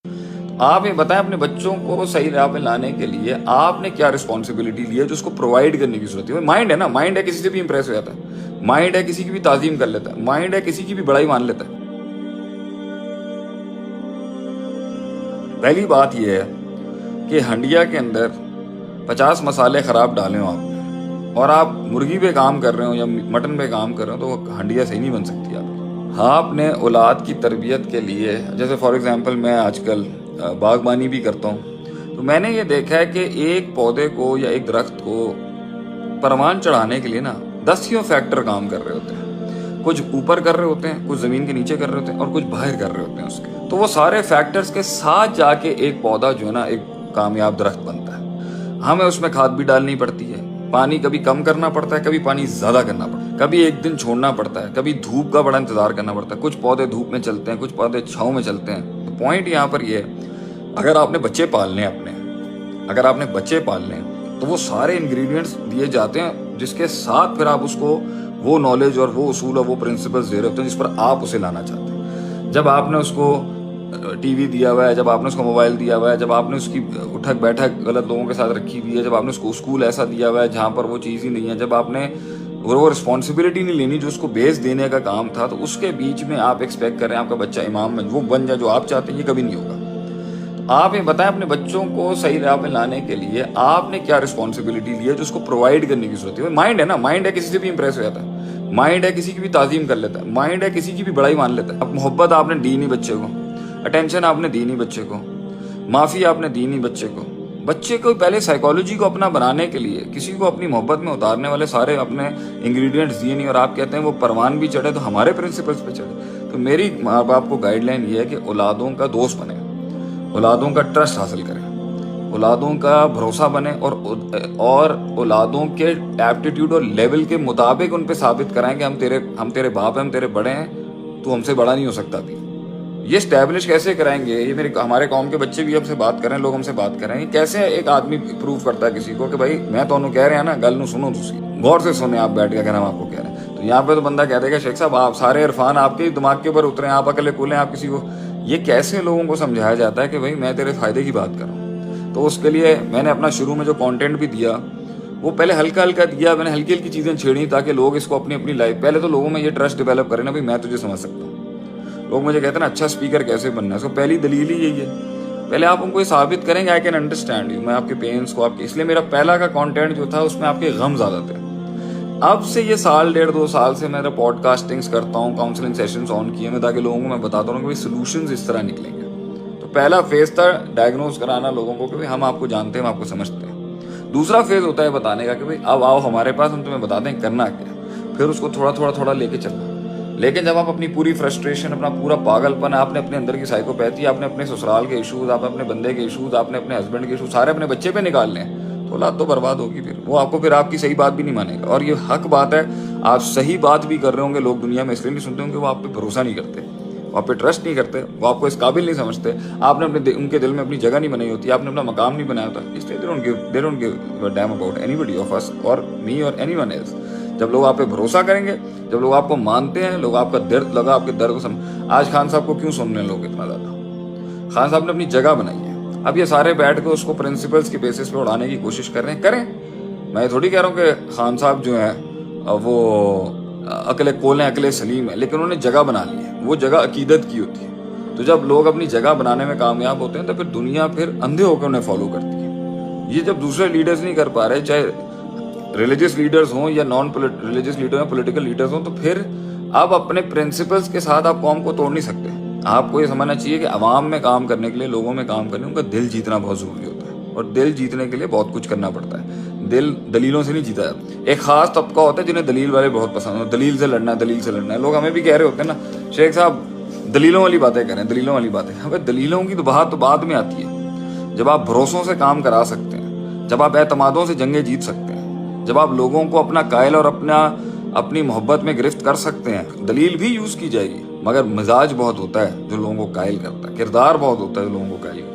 آپ یہ بتائیں اپنے بچوں کو صحیح راہ پہ لانے کے لیے آپ نے کیا رسپانسبلٹی لی ہے جو اس کو پرووائڈ کرنے کی ضرورت ہے. مائنڈ ہے نا, مائنڈ ہے کسی سے بھی امپریس ہو جاتا ہے, مائنڈ ہے کسی کی بھی تعظیم کر لیتا ہے, مائنڈ ہے کسی کی بھی بڑائی مان لیتا ہے. پہلی بات یہ ہے کہ ہنڈیا کے اندر 50 مسالے خراب ڈالے ہوں آپ اور آپ مرغی پہ کام کر رہے ہو یا مٹن پہ کام کر رہے ہو تو وہ ہنڈیا صحیح نہیں بن سکتی آپ. ہاں, آپ نے اولاد کی تربیت کے لیے جیسے فار ایگزامپل میں آج کل باغبانی بھی کرتا ہوں, تو میں نے یہ دیکھا ہے کہ ایک پودے کو یا ایک درخت کو پروان چڑھانے کے لیے نا 10 فیکٹر کام کر رہے ہوتے ہیں. کچھ اوپر کر رہے ہوتے ہیں, کچھ زمین کے نیچے کر رہے ہوتے ہیں اور کچھ باہر کر رہے ہوتے ہیں اس کے. تو وہ سارے فیکٹرز کے ساتھ جا کے ایک پودا جو ہے نا ایک کامیاب درخت بنتا ہے. ہمیں اس میں کھاد بھی ڈالنی پڑتی ہے, پانی کبھی کم کرنا پڑتا ہے, کبھی پانی زیادہ کرنا پڑتا ہے, کبھی ایک دن چھوڑنا پڑتا ہے, کبھی دھوپ کا بڑا انتظار کرنا پڑتا ہے. کچھ پودے دھوپ میں چلتے ہیں, کچھ پودے چھاؤں میں چلتے ہیں. تو پوائنٹ یہاں پر یہ ہے, اگر آپ نے بچے پالنے ہیں تو وہ سارے انگریڈینٹس دیے جاتے ہیں جس کے ساتھ پھر آپ اس کو وہ نالج اور وہ اصول اور وہ پرنسپلز دے رہے ہوتے ہیں جس پر آپ اسے لانا چاہتے ہیں. جب آپ نے اس کو ٹی وی دیا ہوا ہے, جب آپ نے اس کو موبائل دیا ہوا ہے, جب آپ نے اس کی اٹھک بیٹھک غلط لوگوں کے ساتھ رکھی ہوئی ہے, جب آپ نے اس کو اسکول ایسا دیا ہوا ہے جہاں پر وہ چیز ہی نہیں ہے, جب آپ نے وہ رسپانسبلٹی نہیں لینی جو اس کو بیس دینے کا کام تھا, تو اس کے بیچ میں آپ ایکسپیکٹ کر رہے ہیں آپ کا بچہ امام وہ بن جائے جو آپ چاہتے ہیں, یہ کبھی نہیں ہوگا. آپ یہ بتائیں اپنے بچوں کو صحیح راہ پہ لانے کے لیے آپ نے کیا رسپانسبلٹی لی ہے جو اس کو پرووائڈ کرنے کی ضرورت ہے. مائنڈ ہے نا, مائنڈ ہے کسی سے بھی امپریس ہو جاتا ہے, مائنڈ ہے کسی کی بھی تعظیم کر لیتا ہے, مائنڈ ہے کسی کی بھی بڑائی مان لیتا ہے. اب محبت آپ نے دی نہیں بچے کو, اٹینشن آپ نے دی نہیں بچے کو, معافی آپ نے دی نہیں بچے کو. بچے کو پہلے سائیکالوجی کو اپنا بنانے کے لیے کسی کو اپنی محبت میں اتارنے والے سارے اپنے انگریڈینٹس دیے نہیں, اور آپ کہتے ہیں وہ پروان بھی چڑھے تو ہمارے پرنسپلس پہ چڑھے. تو میری ماں باپ کو گائیڈ لائن یہ ہے کہ اولادوں کا دوست بنے, اولادوں کا ٹرسٹ حاصل کریں, اولادوں کا بھروسہ بنے اور اولادوں کے ایپٹیٹیوڈ اور لیول کے مطابق ان پہ ثابت کرائیں کہ ہم تیرے باپ ہیں, ہم تیرے بڑے ہیں, تو ہم سے بڑا نہیں ہو سکتا ابھی. یہ اسٹیبلش کیسے کرائیں گے, یہ ہمارے قوم کے بچے بھی ہم سے بات کریں, لوگ ہم سے بات کریں, کیسے ایک آدمی پروو کرتا ہے کسی کو کہ بھائی میں تو کہہ رہے ہیں نا, گل نو سنو, تسی غور سے سنیں, آپ بیٹھ کے اگر ہم آپ کو کہہ رہے ہیں. تو یہاں پہ تو بندہ کہہ دے گا شیخ صاحب آپ سارے عرفان آپ کے دماغ کے اوپر اترے ہیں, آپ اکلے کولیں, آپ کسی کو. یہ کیسے لوگوں کو سمجھایا جاتا ہے کہ بھائی میں تیرے فائدے کی بات کروں. تو اس کے لیے میں نے اپنا شروع میں جو کانٹینٹ بھی دیا وہ پہلے ہلکا ہلکا دیا, میں نے ہلکی ہلکی چیزیں چھیڑی تاکہ لوگ اس کو اپنی لائف, پہلے تو لوگوں میں یہ ٹرسٹ ڈیولپ کریں نا بھائی میں تجھے سمجھ سکتا ہوں. لوگ مجھے کہتے ہیں نا اچھا اسپیکر کیسے بننا ہے, اس کو پہلی دلیل ہی یہی ہے, پہلے آپ ان کو یہ ثابت کریں کہ آئی کین انڈرسٹینڈ یو, میں آپ کے پینس کو اس لیے میرا پہلا کا کانٹینٹ جو تھا اس میں آپ کے غم زیادہ تھے. اب سے یہ 1.5-2 سال سے میں پوڈ کاسٹنگس کرتا ہوں, کاؤنسلنگ سیشنز آن کیے میں تاکہ لوگوں کو میں بتاتا ہوں کہ سولوشنز اس طرح نکلیں گے. تو پہلا فیز تھا ڈائگنوز کرانا لوگوں کو کہ ہم آپ کو جانتے ہیں, ہم آپ کو سمجھتے ہیں. دوسرا فیز ہوتا ہے بتانے کا کہ بھائی اب آؤ ہمارے پاس, ہم تمہیں بتاتے ہیں کرنا کیا, پھر اس کو تھوڑا لے کے چلنا. لیکن جب آپ اپنی پوری فرسٹریشن, اپنا پورا پاگل پن, آپ نے اپنے اندر کی سائیکوپیتھی, آپ نے اپنے سسرال کے ایشوز, آپ اپنے بندے کے ایشوز, آپ نے اپنے ہسبینڈ کے ایشوز سارے اپنے بچے پہ نکال لیں, تو اولاد تو برباد ہوگی. پھر وہ آپ کو پھر آپ کی صحیح بات بھی نہیں مانے گا. اور یہ حق بات ہے, آپ صحیح بات بھی کر رہے ہوں گے, لوگ دنیا میں اس لیے نہیں سنتے ہوں گے وہ آپ پہ بھروسہ نہیں کرتے, وہ آپ پہ ٹرسٹ نہیں کرتے, وہ آپ کو اس قابل نہیں سمجھتے, آپ نے ان کے دل میں اپنی جگہ نہیں بنائی ہوتی, آپ نے اپنا مقام نہیں بنایا ہوتا. اس لیے they don't give a damn about anybody of us or me or anyone else. جب لوگ آپ پہ بھروسہ کریں گے, جب لوگ آپ کو مانتے ہیں, لوگ آپ کا درد لگا, آپ کے درد کو آج خان صاحب کو کیوں سننے لوگ اتنا زیادہ, خان صاحب نے اپنی جگہ بنائی ہے. اب یہ سارے بیٹھ کے اس کو پرنسپلس کے بیسس پہ اڑانے کی کوشش کر رہے ہیں, کریں. میں تھوڑی کہہ رہا ہوں کہ خان صاحب جو ہیں وہ عقل کول ہیں, عقل سلیم ہے, لیکن انہوں نے جگہ بنا لی ہے, وہ جگہ عقیدت کی ہوتی ہے. تو جب لوگ اپنی جگہ بنانے میں کامیاب ہوتے ہیں تو پھر دنیا پھر اندھے ہو کے انہیں فالو کرتی ہے. یہ جب دوسرے لیڈرز نہیں کر پا رہے, چاہے ریلیجس لیڈرز ہوں یا نان ریلیجس لیڈر ہوں, پولیٹیکل لیڈرز ہوں, تو پھر آپ اپنے پرنسپلس کے ساتھ آپ قوم کو توڑ نہیں سکتے. آپ کو یہ سمجھنا چاہیے کہ عوام میں کام کرنے کے لیے, لوگوں میں کام کرنے, ان کا دل جیتنا بہت ضروری ہوتا ہے, اور دل جیتنے کے لیے بہت کچھ کرنا پڑتا ہے. دل دلیلوں سے نہیں جیتا جاتا. ایک خاص طبقہ ہوتا ہے جنہیں دلیل والے بہت پسند ہو, دلیل سے لڑنا ہے, دلیل سے لڑنا ہے. لوگ ہمیں بھی کہہ رہے ہوتے ہیں نا شیخ صاحب دلیلوں والی باتیں کریں, دلیلوں والی باتیں. ہمیں دلیلوں کی تو بات تو بعد میں آتی ہے, جب آپ بھروسوں سے کام کرا سکتے ہیں, جب آپ اعتمادوں سے جنگیں جیت سکتے ہیں, جب آپ لوگوں کو اپنا قائل اور اپنی محبت میں گرفت کر سکتے ہیں. دلیل بھی یوز کی جائے گی, مگر مزاج بہت ہوتا ہے جو لوگوں کو قائل کرتا ہے, کردار بہت ہوتا ہے جو لوگوں کو قائل کرتا ہے.